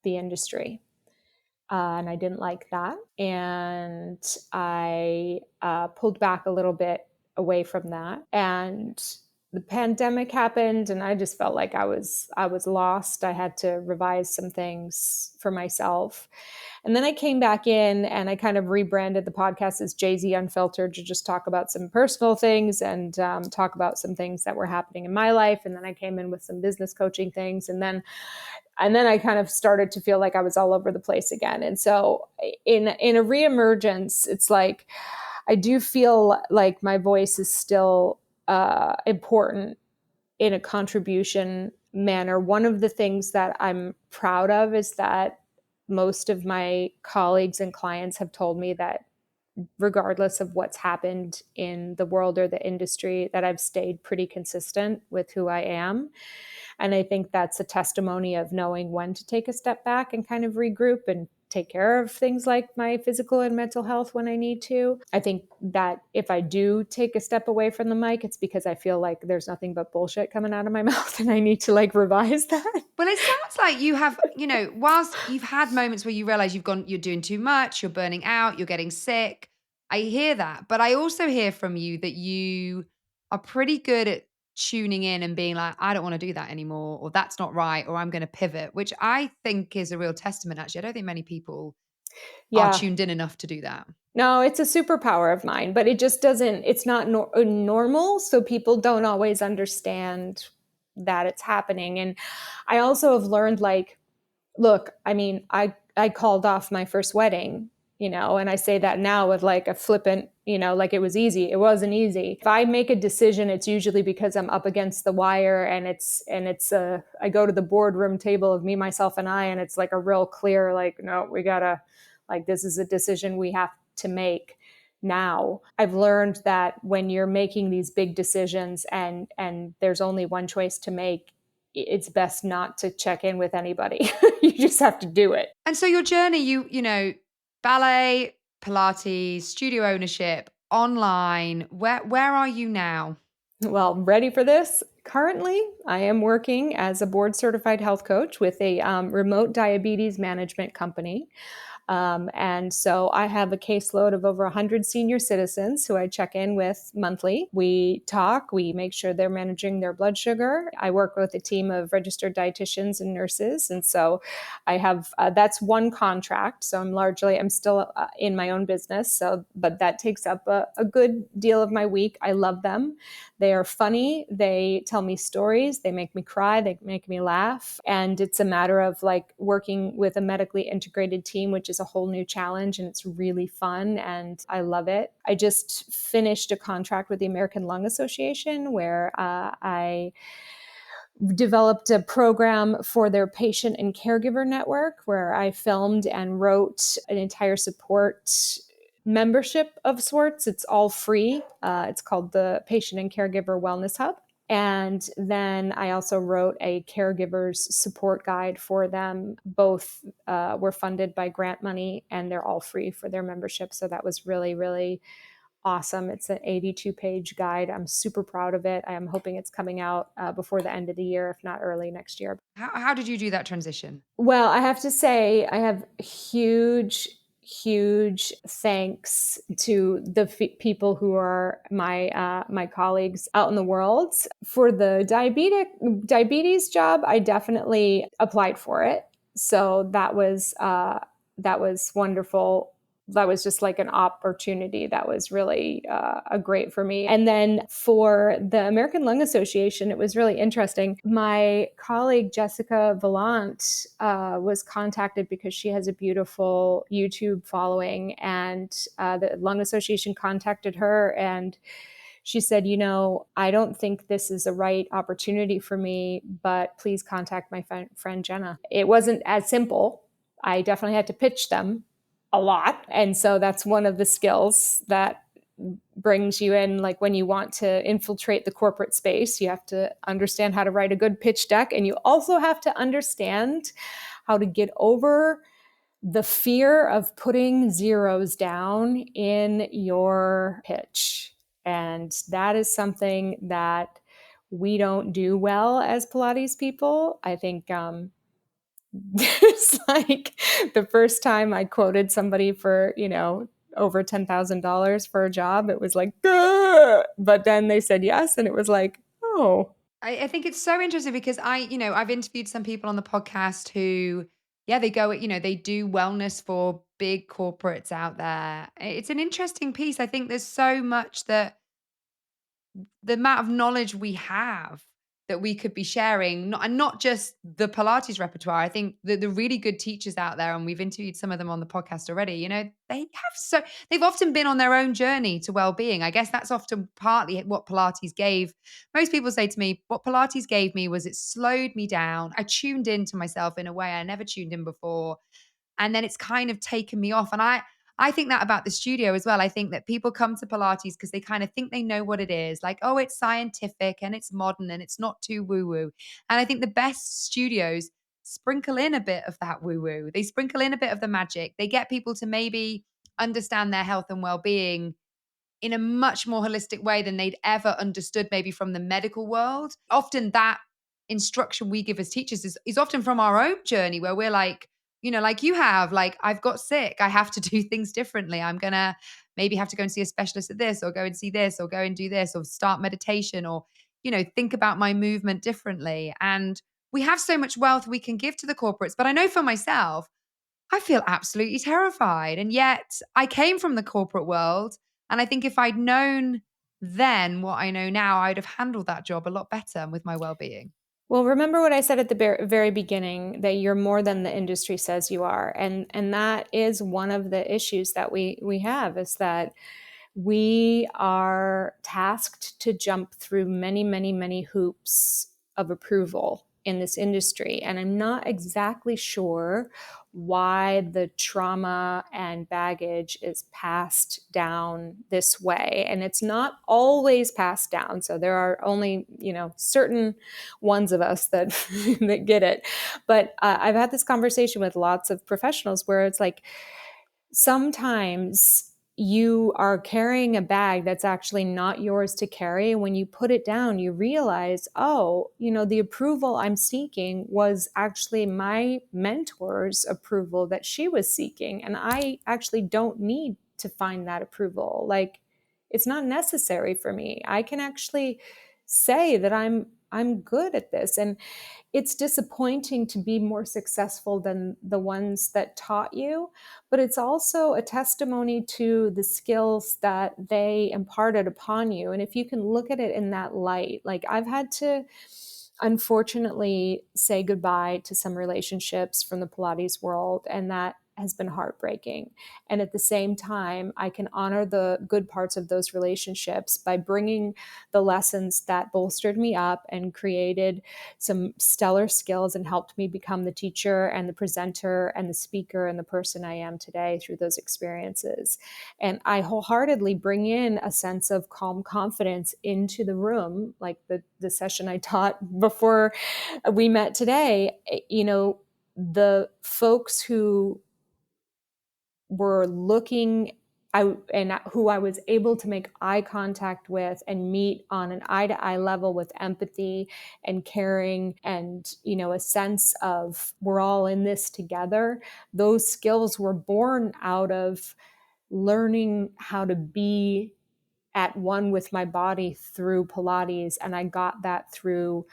the industry. And I didn't like that. And I pulled back a little bit away from that. And the pandemic happened, and I just felt like I was lost. I had to revise some things for myself. And then I came back in and I kind of rebranded the podcast as Jay-Z Unfiltered to just talk about some personal things and talk about some things that were happening in my life. And then I came in with some business coaching things. And then I kind of started to feel like I was all over the place again. And so in a reemergence, it's like I do feel like my voice is still important in a contribution manner. One of the things that I'm proud of is that most of my colleagues and clients have told me that regardless of what's happened in the world or the industry, that I've stayed pretty consistent with who I am. And I think that's a testimony of knowing when to take a step back and kind of regroup and take care of things like my physical and mental health when I need to. I think that if I do take a step away from the mic, it's because I feel like there's nothing but bullshit coming out of my mouth and I need to like revise that. Well, it sounds like you have, whilst you've had moments where you realize you're doing too much, you're burning out, you're getting sick. I hear that. But I also hear from you that you are pretty good at tuning in and being like, I don't want to do that anymore, or that's not right, or I'm going to pivot, which I think is a real testament, actually. I don't think many people are Yeah. tuned in enough to do that. No, it's a superpower of mine, but it just doesn't, it's not normal. So people don't always understand that it's happening. And I also have learned like, look, I mean, I called off my first wedding, and I say that now with like a flippant, like it was easy. It wasn't easy. If I make a decision, it's usually because I'm up against the wire and I go to the boardroom table of me, myself, and I, and it's like a real clear, like, no, we gotta, like, this is a decision we have to make now. I've learned that when you're making these big decisions and there's only one choice to make, it's best not to check in with anybody. You just have to do it. And so your journey, ballet, Pilates, studio ownership, online, where are you now? Well, ready for this? Currently, I am working as a board certified health coach with a remote diabetes management company. And so I have a caseload of over 100 senior citizens who I check in with monthly. We talk, we make sure they're managing their blood sugar. I work with a team of registered dietitians and nurses. And so I have, that's one contract. So I'm still in my own business. So, but that takes up a good deal of my week. I love them. They are funny. They tell me stories. They make me cry. They make me laugh. And it's a matter of like working with a medically integrated team, which is a whole new challenge. And it's really fun. And I love it. I just finished a contract with the American Lung Association where I developed a program for their patient and caregiver network where I filmed and wrote an entire support membership of sorts. It's all free. It's called the Patient and Caregiver Wellness Hub. And then I also wrote a caregiver's support guide for them. Both were funded by grant money and they're all free for their membership. So that was really, really awesome. It's an 82-page guide. I'm super proud of it. I am hoping it's coming out before the end of the year, if not early next year. How did you do that transition? Well, I have to say, I have huge thanks to the people who are my colleagues out in the world. For the diabetes job, I definitely applied for it. So that was wonderful. That was just like an opportunity that was really a great for me. And then for the American Lung Association, it was really interesting. My colleague Jessica Valant was contacted because she has a beautiful YouTube following, and the Lung Association contacted her and she said, I don't think this is the right opportunity for me, but please contact my friend Jenna. It wasn't as simple. I definitely had to pitch them a lot. And so that's one of the skills that brings you in. Like when you want to infiltrate the corporate space, you have to understand how to write a good pitch deck. And you also have to understand how to get over the fear of putting zeros down in your pitch. And that is something that we don't do well as Pilates people. I think it's like the first time I quoted somebody for, over $10,000 for a job, it was like, "Ugh!" But then they said yes. And it was like, oh, I think it's so interesting because I've interviewed some people on the podcast who, yeah, they go, they do wellness for big corporates out there. It's an interesting piece. I think there's so much that the amount of knowledge we have that we could be sharing, and not just the Pilates repertoire. I think the really good teachers out there, and we've interviewed some of them on the podcast already, they've often been on their own journey to well-being. I guess that's often partly what Pilates gave. Most people say to me, what Pilates gave me was it slowed me down. I tuned into myself in a way I never tuned in before. And then it's kind of taken me off. And I think that about the studio as well. I think that people come to Pilates because they kind of think they know what it is. Like, oh, it's scientific and it's modern and it's not too woo-woo. And I think the best studios sprinkle in a bit of that woo-woo. They sprinkle in a bit of the magic. They get people to maybe understand their health and well-being in a much more holistic way than they'd ever understood, maybe from the medical world. Often that instruction we give as teachers is often from our own journey, where we're like, like you have, like, I've got sick, I have to do things differently. I'm gonna maybe have to go and see a specialist at this, or go and see this, or go and do this, or start meditation, or think about my movement differently. And we have so much wealth we can give to the corporates. But I know for myself, I feel absolutely terrified. And yet I came from the corporate world. And I think if I'd known then what I know now, I'd have handled that job a lot better with my well-being. Well, remember what I said at the very beginning, that you're more than the industry says you are. And that is one of the issues that we have, is that we are tasked to jump through many, many, many hoops of approval in this industry. And I'm not exactly sure why the trauma and baggage is passed down this way. And it's not always passed down. So there are only, certain ones of us that, that get it. But I've had this conversation with lots of professionals where it's like, sometimes you are carrying a bag that's actually not yours to carry. When you put it down, you realize, oh, the approval I'm seeking was actually my mentor's approval that she was seeking. And I actually don't need to find that approval. Like, it's not necessary for me. I can actually say that I'm good at this. And it's disappointing to be more successful than the ones that taught you, but it's also a testimony to the skills that they imparted upon you. And if you can look at it in that light, like, I've had to unfortunately say goodbye to some relationships from the Pilates world, and that has been heartbreaking. And at the same time, I can honor the good parts of those relationships by bringing the lessons that bolstered me up and created some stellar skills and helped me become the teacher and the presenter and the speaker and the person I am today through those experiences. And I wholeheartely bring in a sense of calm confidence into the room, like the session I taught before we met today. The folks who were looking out and who I was able to make eye contact with and meet on an eye-to-eye level with empathy and caring and, a sense of we're all in this together. Those skills were born out of learning how to be at one with my body through Pilates. And I got that through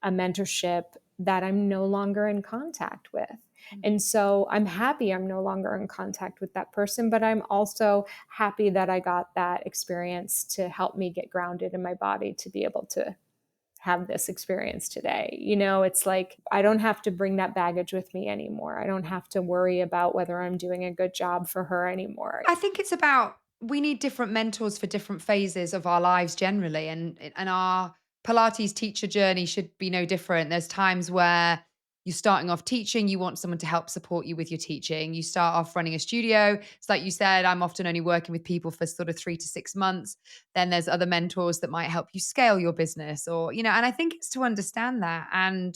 a mentorship that I'm no longer in contact with. And so I'm happy I'm no longer in contact with that person, but I'm also happy that I got that experience to help me get grounded in my body to be able to have this experience today. It's like, I don't have to bring that baggage with me anymore. I don't have to worry about whether I'm doing a good job for her anymore. I think it's about, we need different mentors for different phases of our lives generally. And our Pilates teacher journey should be no different. There's times where you're starting off teaching, you want someone to help support you with your teaching. You start off running a studio. It's like you said, I'm often only working with people for sort of 3 to 6 months. Then there's other mentors that might help you scale your business, or, and I think it's to understand that. And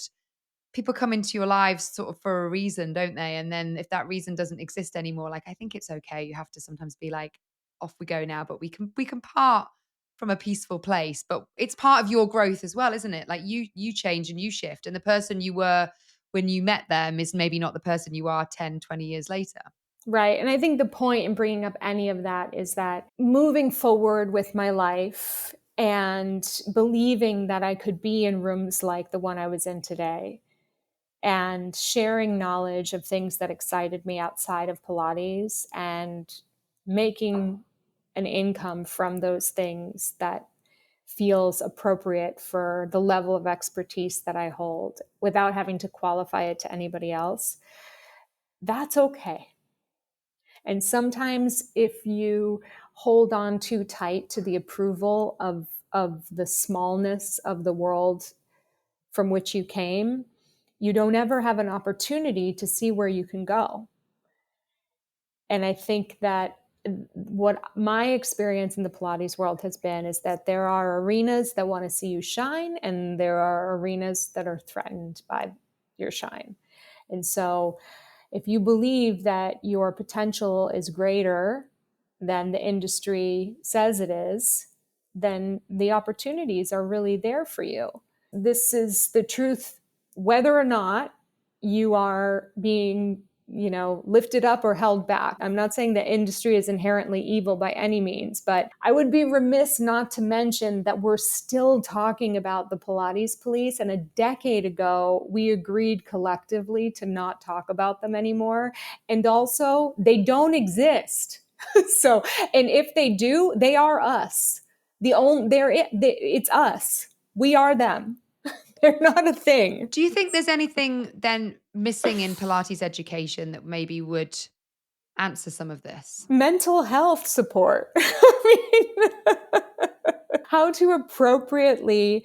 people come into your lives sort of for a reason, don't they? And then if that reason doesn't exist anymore, like, I think it's okay. You have to sometimes be like, off we go now, but we can part from a peaceful place. But it's part of your growth as well, isn't it? Like, you change and you shift. And the person you were when you met them is maybe not the person you are 10, 20 years later. Right. And I think the point in bringing up any of that is that moving forward with my life and believing that I could be in rooms like the one I was in today and sharing knowledge of things that excited me outside of Pilates and making an income from those things that feels appropriate for the level of expertise that I hold without having to qualify it to anybody else, that's okay. And sometimes if you hold on too tight to the approval of the smallness of the world from which you came, you don't ever have an opportunity to see where you can go. And I think that what my experience in the Pilates world has been is that there are arenas that want to see you shine, and there are arenas that are threatened by your shine. And so if you believe that your potential is greater than the industry says it is, then the opportunities are really there for you. This is the truth, whether or not you are being lifted up or held back. I'm not saying the industry is inherently evil by any means, but I would be remiss not to mention that we're still talking about the Pilates police. And a decade ago, we agreed collectively to not talk about them anymore. And also, they don't exist. So, and if they do, they are us. It's us. We are them. They're not a thing. Do you think there's anything then missing in Pilates education that maybe would answer some of this? Mental health support. I mean, how to appropriately,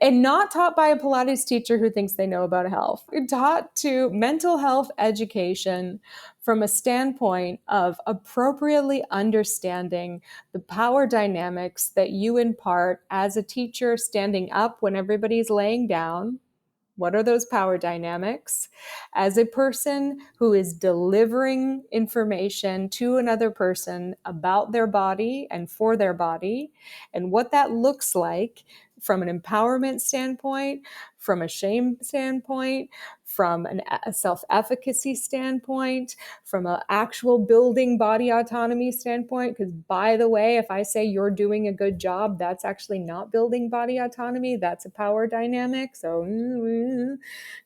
and not taught by a Pilates teacher who thinks they know about health, taught to mental health education from a standpoint of appropriately understanding the power dynamics that you impart as a teacher, standing up when everybody's laying down. What are those power dynamics? As a person who is delivering information to another person about their body and for their body, and what that looks like from an empowerment standpoint, from a shame standpoint, from a self-efficacy standpoint, from an actual building body autonomy standpoint. Because by the way, if I say you're doing a good job, that's actually not building body autonomy. That's a power dynamic. So,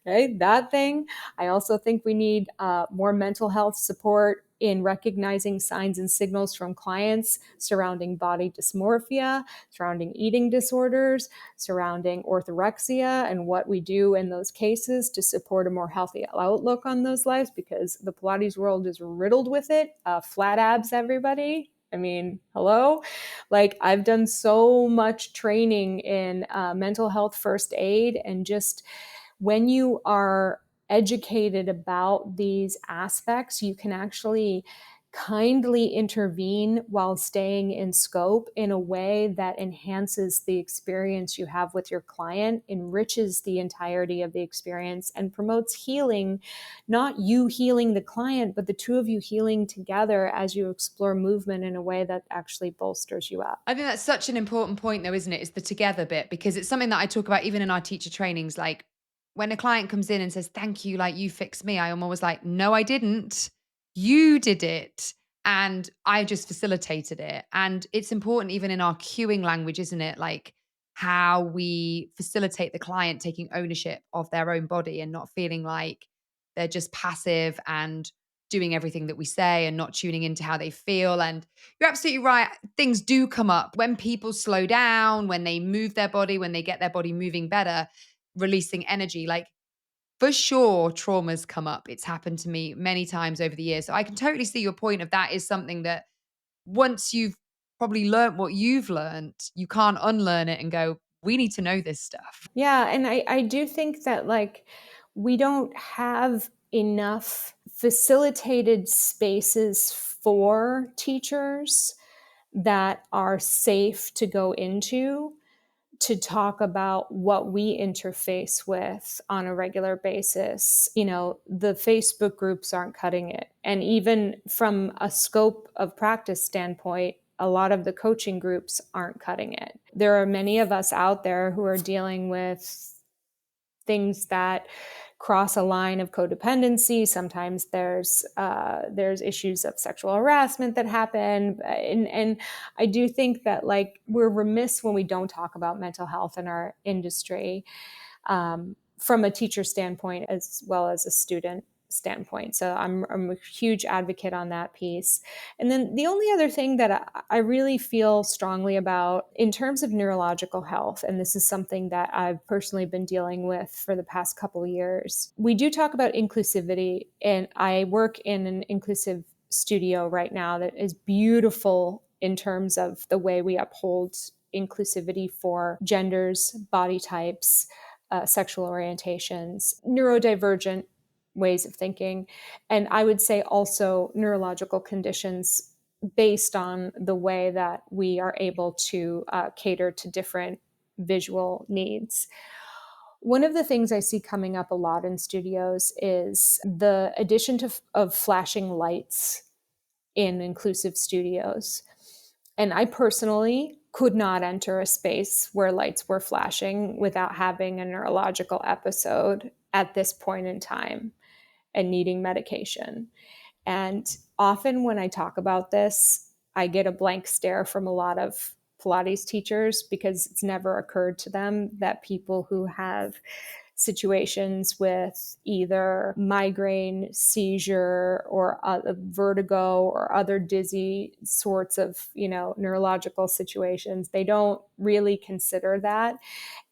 okay, that thing. I also think we need more mental health support in recognizing signs and signals from clients surrounding body dysmorphia, surrounding eating disorders, surrounding orthorexia, and what we do in those cases to support a more healthy outlook on those lives, because the Pilates world is riddled with it. Flat abs, everybody. I mean, hello? Like, I've done so much training in mental health first aid, and just when you are educated about these aspects, you can actually kindly intervene while staying in scope in a way that enhances the experience you have with your client, enriches the entirety of the experience, and promotes healing, not you healing the client, but the two of you healing together as you explore movement in a way that actually bolsters you up. I think that's such an important point though, isn't it? Is the together bit, because it's something that I talk about even in our teacher trainings. Like when a client comes in and says, thank you, like you fixed me, I'm always like, no, I didn't. You did it. And I just facilitated it. And it's important even in our cueing language, isn't it? Like how we facilitate the client taking ownership of their own body and not feeling like they're just passive and doing everything that we say and not tuning into how they feel. And you're absolutely right. Things do come up when people slow down, when they move their body, when they get their body moving better, releasing energy. Like for sure, traumas come up. It's happened to me many times over the years. So I can totally see your point of that is something that once you've probably learned what you've learned, you can't unlearn it and go, we need to know this stuff. Yeah, and I do think that like we don't have enough facilitated spaces for teachers that are safe to go into to talk about what we interface with on a regular basis. The Facebook groups aren't cutting it. And even from a scope of practice standpoint, a lot of the coaching groups aren't cutting it. There are many of us out there who are dealing with things that cross a line of codependency. Sometimes there's issues of sexual harassment that happen, and I do think that like we're remiss when we don't talk about mental health in our industry, from a teacher standpoint as well as a student standpoint. So I'm a huge advocate on that piece. And then the only other thing that I really feel strongly about in terms of neurological health, and this is something that I've personally been dealing with for the past couple of years, we do talk about inclusivity, and I work in an inclusive studio right now that is beautiful in terms of the way we uphold inclusivity for genders, body types, sexual orientations, neurodivergent ways of thinking, and I would say also neurological conditions based on the way that we are able to cater to different visual needs. One of the things I see coming up a lot in studios is the addition of flashing lights in inclusive studios. And I personally could not enter a space where lights were flashing without having a neurological episode at this point in time and needing medication. And often when I talk about this, I get a blank stare from a lot of Pilates teachers because it's never occurred to them that people who have situations with either migraine, seizure, or vertigo, or other dizzy sorts of, neurological situations, they don't really consider that.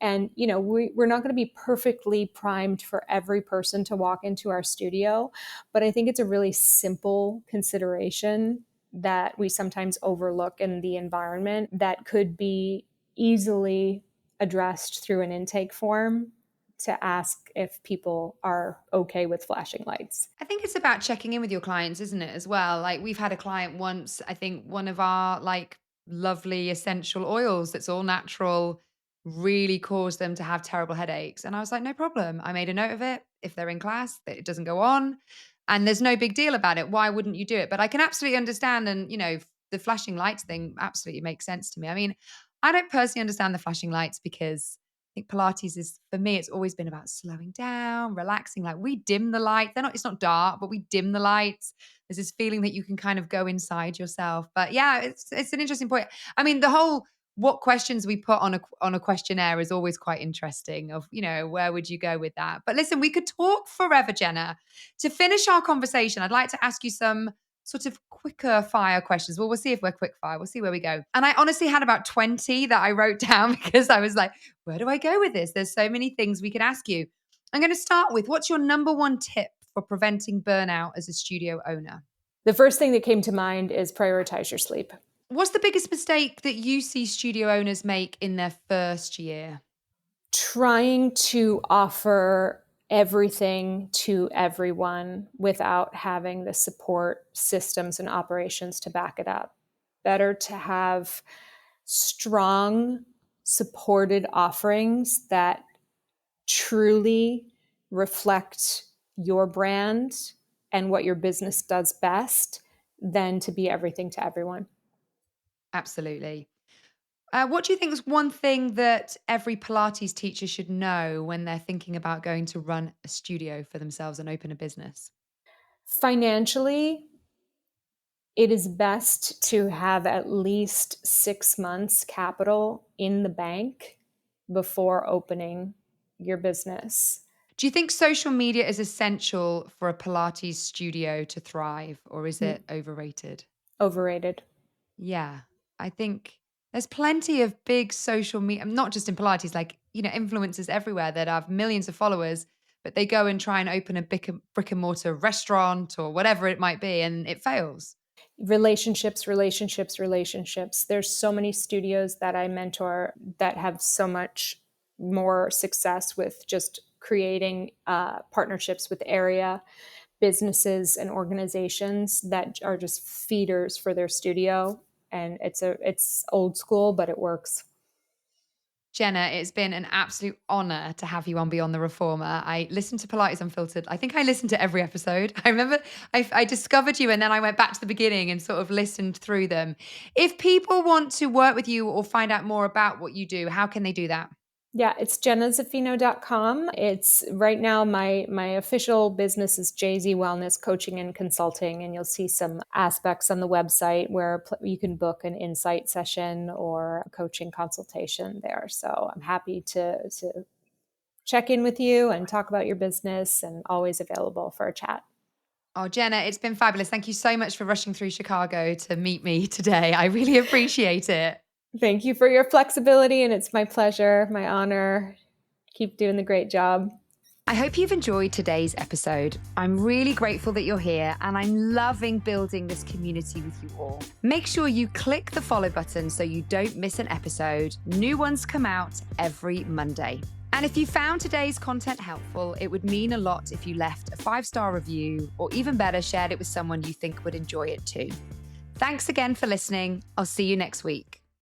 And, we're not going to be perfectly primed for every person to walk into our studio, but I think it's a really simple consideration that we sometimes overlook in the environment that could be easily addressed through an intake form to ask if people are okay with flashing lights. I think it's about checking in with your clients, isn't it, as well? Like we've had a client once, I think one of our like lovely essential oils that's all natural really caused them to have terrible headaches. And I was like, no problem. I made a note of it. If they're in class, that it doesn't go on. And there's no big deal about it. Why wouldn't you do it? But I can absolutely understand. And, the flashing lights thing absolutely makes sense to me. I mean, I don't personally understand the flashing lights because I think Pilates is, for me, it's always been about slowing down, relaxing. Like we dim the light. It's not dark, but we dim the lights. There's this feeling that you can kind of go inside yourself. But yeah, it's an interesting point. I mean, the whole what questions we put on a questionnaire is always quite interesting of, where would you go with that? But listen, we could talk forever, Jenna. To finish our conversation, I'd like to ask you some sort of quicker fire questions. Well, we'll see if we're quick fire. We'll see where we go. And I honestly had about 20 that I wrote down because I was like, where do I go with this? There's so many things we could ask you. I'm going to start with, what's your number one tip for preventing burnout as a studio owner? The first thing that came to mind is prioritize your sleep. What's the biggest mistake that you see studio owners make in their first year? Trying to offer everything to everyone without having the support systems and operations to back it up. Better to have strong, supported offerings that truly reflect your brand and what your business does best than to be everything to everyone. Absolutely. What do you think is one thing that every Pilates teacher should know when they're thinking about going to run a studio for themselves and open a business? Financially, it is best to have at least 6 months capital in the bank before opening your business. Do you think social media is essential for a Pilates studio to thrive, or is it overrated? Overrated. Yeah, I think there's plenty of big social media, not just in Pilates, like, influencers everywhere that have millions of followers, but they go and try and open a brick and mortar restaurant or whatever it might be, and it fails. Relationships, relationships, relationships. There's so many studios that I mentor that have so much more success with just creating partnerships with area businesses and organizations that are just feeders for their studio. And it's old school, but it works. Jenna, it's been an absolute honor to have you on Beyond the Reformer. I listened to Pilates Unfiltered. I think I listened to every episode. I remember I discovered you and then I went back to the beginning and sort of listened through them. If people want to work with you or find out more about what you do, how can they do that? Yeah, it's jennazaffino.com. It's right now my official business is JZ Wellness Coaching and Consulting, and you'll see some aspects on the website where you can book an insight session or a coaching consultation there. So I'm happy to check in with you and talk about your business, and always available for a chat. Oh, Jenna, it's been fabulous. Thank you so much for rushing through Chicago to meet me today. I really appreciate it. Thank you for your flexibility, and it's my pleasure, my honor. Keep doing the great job. I hope you've enjoyed today's episode. I'm really grateful that you're here, and I'm loving building this community with you all. Make sure you click the follow button so you don't miss an episode. New ones come out every Monday. And if you found today's content helpful, it would mean a lot if you left a 5-star review, or even better, shared it with someone you think would enjoy it too. Thanks again for listening. I'll see you next week.